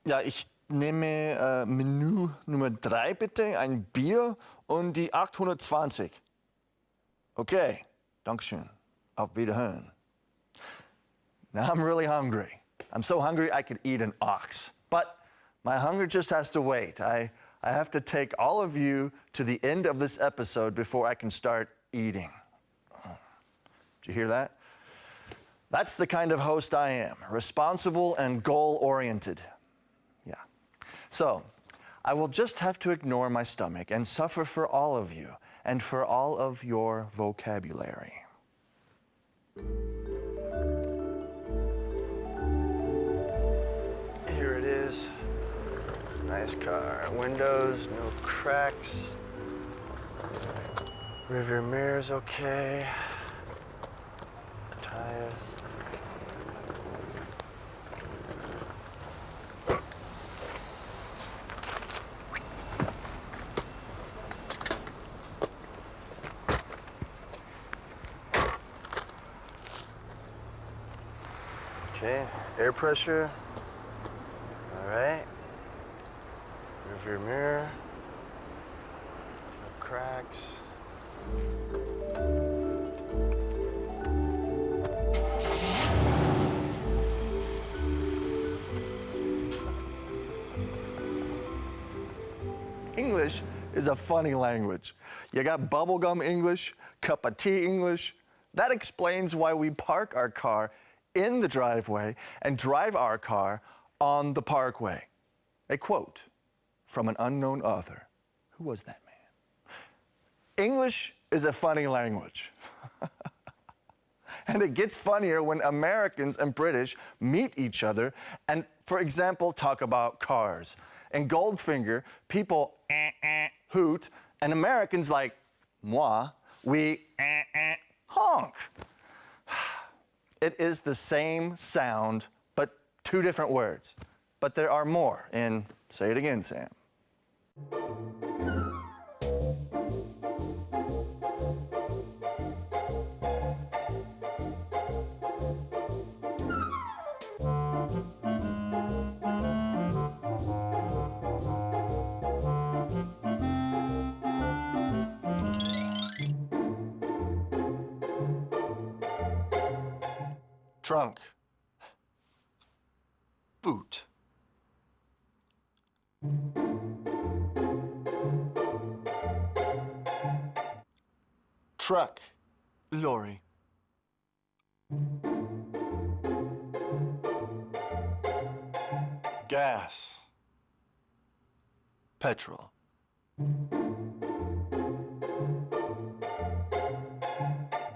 Ja, ich nehme Menü Nummer 3 bitte, ein Bier und die 820. Okay, Dankeschön. Auf Wiederhören. Now I'm really hungry. I'm so hungry I could eat an ox. But my hunger just has to wait. I have to take all of you to the end of this episode before I can start eating. Did you hear that? That's the kind of host I am, responsible and goal-oriented. Yeah. So, I will just have to ignore my stomach and suffer for all of you and for all of your vocabulary. Here it is. Nice car. Windows, no cracks. Rear mirror's okay. Tires. Okay, air pressure. All right. Rear mirror. No cracks. English is a funny language. You got bubblegum English, cup of tea English. That explains why we park our car in the driveway and drive our car on the parkway. A quote from an unknown author. Who was that man? English is a funny language. And it gets funnier when Americans and British meet each other and, for example, talk about cars. In Goldfinger, people hoot, and Americans like moi, we honk. It is the same sound, but two different words. But there are more in Say It Again, Sam. Trunk. Boot. Truck. Lorry. Gas. Petrol.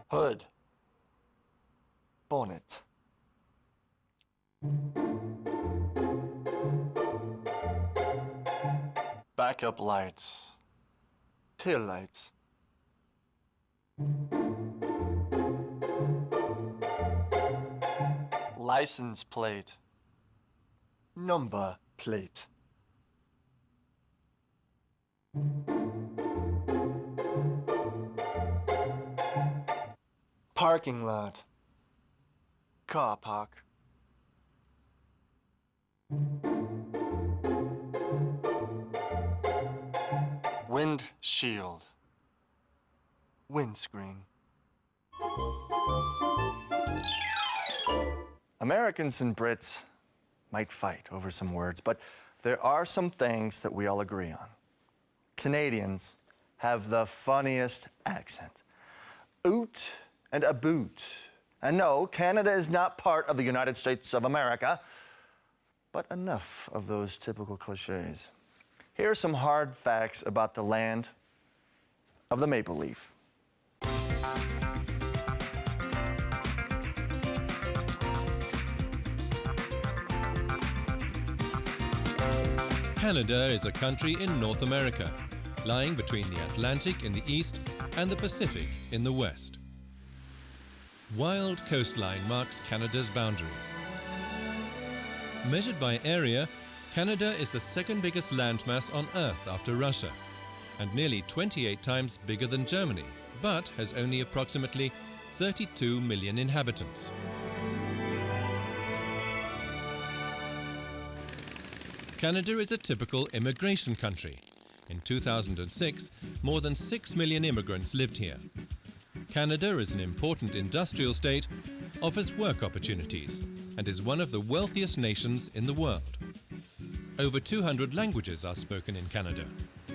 Hood. Bonnet. Backup lights. Tail lights. License plate. Number plate. Parking lot. Car park. Windshield. Windscreen. Americans and Brits might fight over some words, but there are some things that we all agree on. Canadians have the funniest accent. Oot and a boot. And no, Canada is not part of the United States of America, but enough of those typical cliches. Here are some hard facts about the land of the maple leaf. Canada is a country in North America, lying between the Atlantic in the east and the Pacific in the west. Wild coastline marks Canada's boundaries. Measured by area, Canada is the second biggest landmass on Earth after Russia, and nearly 28 times bigger than Germany, but has only approximately 32 million inhabitants. Canada is a typical immigration country. In 2006, more than 6 million immigrants lived here. Canada is an important industrial state, offers work opportunities, and is one of the wealthiest nations in the world. Over 200 languages are spoken in Canada.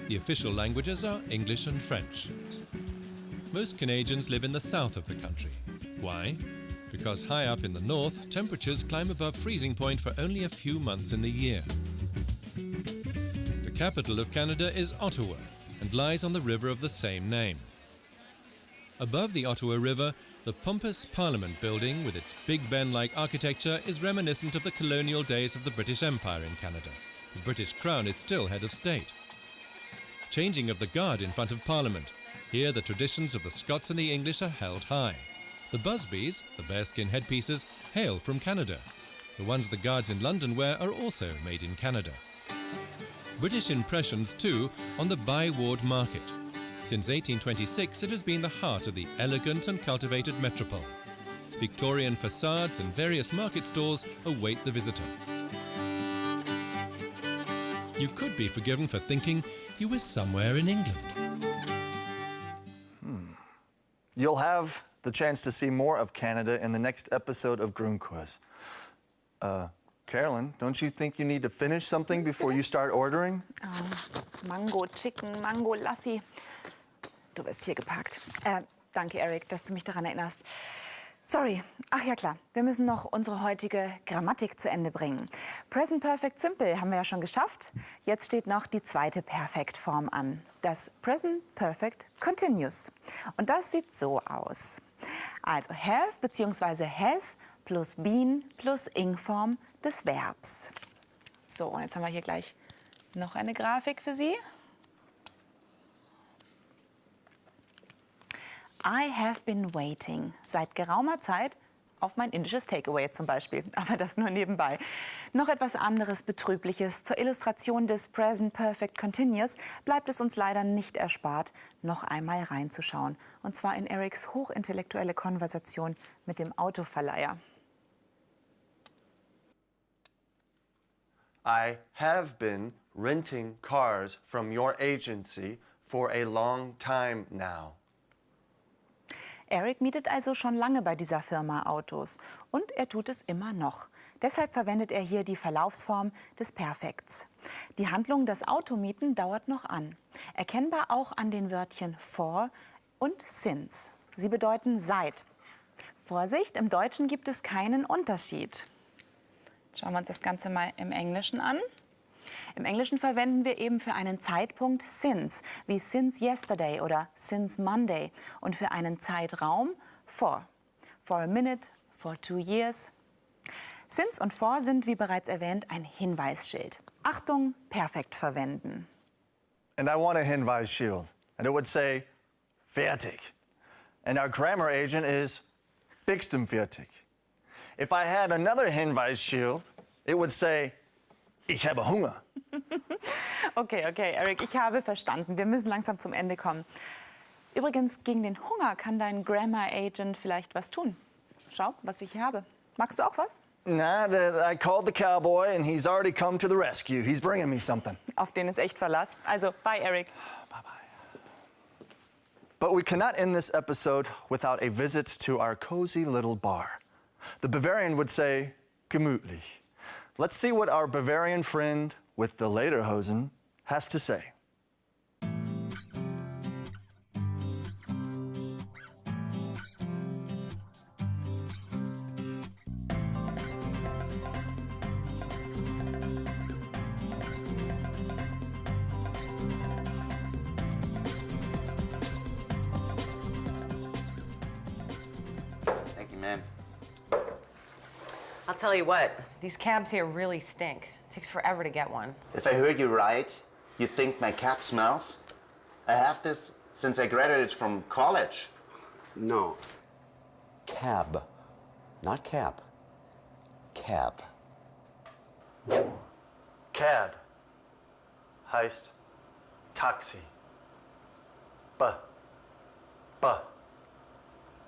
The official languages are English and French. Most Canadians live in the south of the country. Why? Because high up in the north, temperatures climb above freezing point for only a few months in the year. The capital of Canada is Ottawa and lies on the river of the same name. Above the Ottawa River, the pompous Parliament building with its Big Ben-like architecture is reminiscent of the colonial days of the British Empire in Canada. The British Crown is still head of state. Changing of the guard in front of Parliament. Here the traditions of the Scots and the English are held high. The busbies, the bearskin headpieces, hail from Canada. The ones the guards in London wear are also made in Canada. British impressions too on the Byward Market. Since 1826 it has been the heart of the elegant and cultivated metropole. Victorian facades and various market stalls await the visitor. You could be forgiven for thinking you were somewhere in England. You'll have the chance to see more of Canada in the next episode of Grundkurs. Carolyn, don't you think you need to finish something before you start ordering? Mango Chicken, Mango Lassi. Du wirst hier geparkt. Danke, Eric, dass du mich daran erinnerst. Sorry. Ach ja, klar. Wir müssen noch unsere heutige Grammatik zu Ende bringen. Present Perfect Simple haben wir ja schon geschafft. Jetzt steht noch die zweite Perfektform an. Das Present Perfect Continuous. Und das sieht so aus. Also have bzw. has plus been plus ing-Form des Verbs. So, und jetzt haben wir hier gleich noch eine Grafik für Sie. I have been waiting. Seit geraumer Zeit auf mein indisches Takeaway zum Beispiel. Aber das nur nebenbei. Noch etwas anderes Betrübliches. Zur Illustration des Present Perfect Continuous bleibt es uns leider nicht erspart, noch einmal reinzuschauen. Und zwar in Erics hochintellektuelle Konversation mit dem Autoverleiher. I have been renting cars from your agency for a long time now. Eric mietet also schon lange bei dieser Firma Autos und er tut es immer noch. Deshalb verwendet er hier die Verlaufsform des Perfekts. Die Handlung, das Automieten, dauert noch an. Erkennbar auch an den Wörtchen for und since. Sie bedeuten seit. Vorsicht, im Deutschen gibt es keinen Unterschied. Schauen wir uns das Ganze mal im Englischen an. Im Englischen verwenden wir eben für einen Zeitpunkt since, wie since yesterday oder since Monday. Und für einen Zeitraum for. For a minute, for 2 years. Since und for sind, wie bereits erwähnt, ein Hinweisschild. Achtung, perfekt verwenden. And I want a Hinweisschild. And it would say, fertig. And our grammar agent is fixed fertig. If I had another Hinweisschild, it would say, ich habe Hunger. Okay, Eric, ich habe verstanden. Wir müssen langsam zum Ende kommen. Übrigens, gegen den Hunger kann dein Grammar Agent vielleicht was tun. Schau, was ich hier habe. Magst du auch was? Nah, I called the cowboy and he's already come to the rescue. He's bringing me something. Auf den ist echt Verlass. Also, bye, Eric. Bye-bye. But we cannot end this episode without a visit to our cozy little bar. The Bavarian would say, gemütlich. Let's see what our Bavarian friend with the lederhosen has to say. Thank you, man. I'll tell you what, these cabs here really stink. It takes forever to get one. If I heard you right, you think my cap smells? I have this since I graduated from college. No. Cab. Not cap. Cab. Cab heißt Taxi.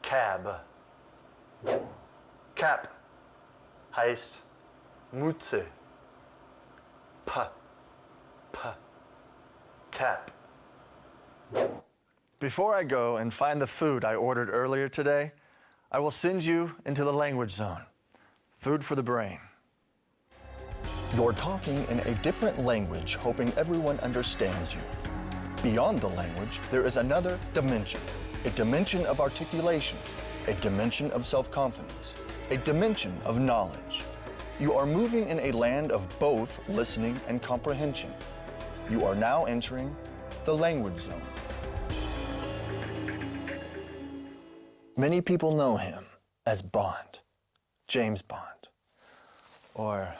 Cab. Cap heißt Mütze. Before I go and find the food I ordered earlier today, I will send you into the language zone. Food for the brain. You're talking in a different language, hoping everyone understands you. Beyond the language, there is another dimension. A dimension of articulation, a dimension of self-confidence, a dimension of knowledge. You are moving in a land of both listening and comprehension. You are now entering the language zone. Many people know him as Bond, James Bond, or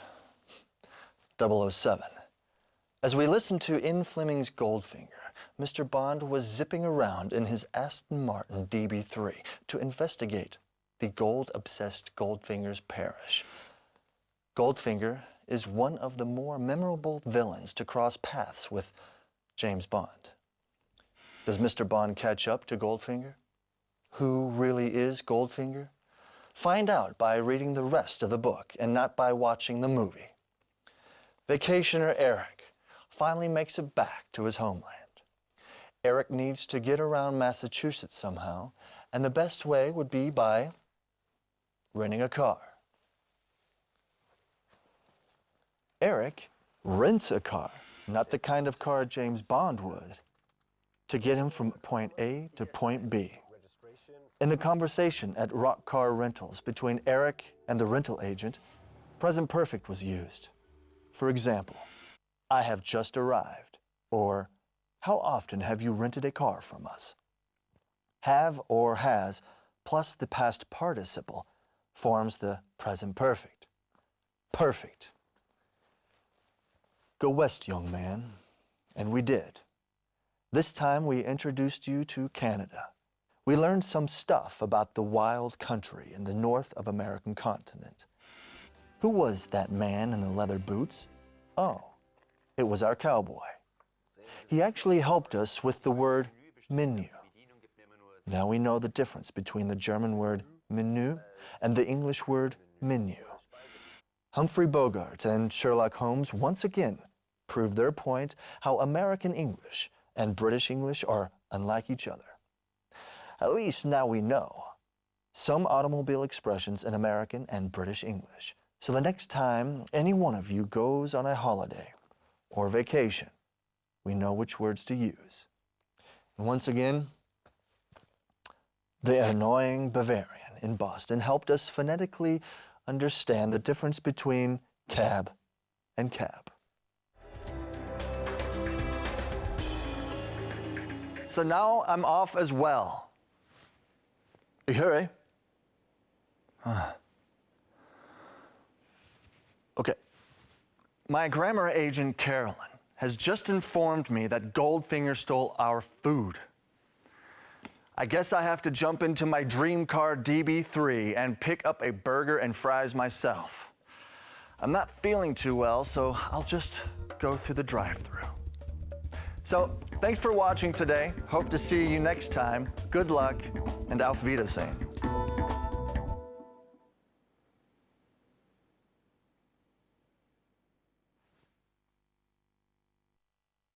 007. As we listen to In Fleming's Goldfinger, Mr. Bond was zipping around in his Aston Martin DB3 to investigate the gold-obsessed Goldfinger's parish. Goldfinger is one of the more memorable villains to cross paths with James Bond. Does Mr. Bond catch up to Goldfinger? Who really is Goldfinger? Find out by reading the rest of the book and not by watching the movie. Vacationer Eric finally makes it back to his homeland. Eric needs to get around Massachusetts somehow, and the best way would be by renting a car. Eric rents a car, not the kind of car James Bond would, to get him from point A to point B. In the conversation at Rock Car Rentals between Eric and the rental agent, present perfect was used. For example, I have just arrived, or how often have you rented a car from us? Have or has plus the past participle forms the present perfect. Perfect. Go west, young man. And we did. This time we introduced you to Canada. We learned some stuff about the wild country in the north of American continent. Who was that man in the leather boots? Oh, it was our cowboy. He actually helped us with the word menu. Now we know the difference between the German word menu and the English word menu. Humphrey Bogart and Sherlock Holmes once again proved their point how American English and British English are unlike each other. At least now we know some automobile expressions in American and British English. So the next time any one of you goes on a holiday or vacation, we know which words to use. And once again, the annoying Bavarian in Boston helped us phonetically understand the difference between cab and cab. So now I'm off as well. You hear it? Okay. My grammar agent, Carolyn, has just informed me that Goldfinger stole our food. I guess I have to jump into my dream car DB3 and pick up a burger and fries myself. I'm not feeling too well, so I'll just go through the drive-thru. So, thanks for watching today. Hope to see you next time. Good luck, and auf Wiedersehen.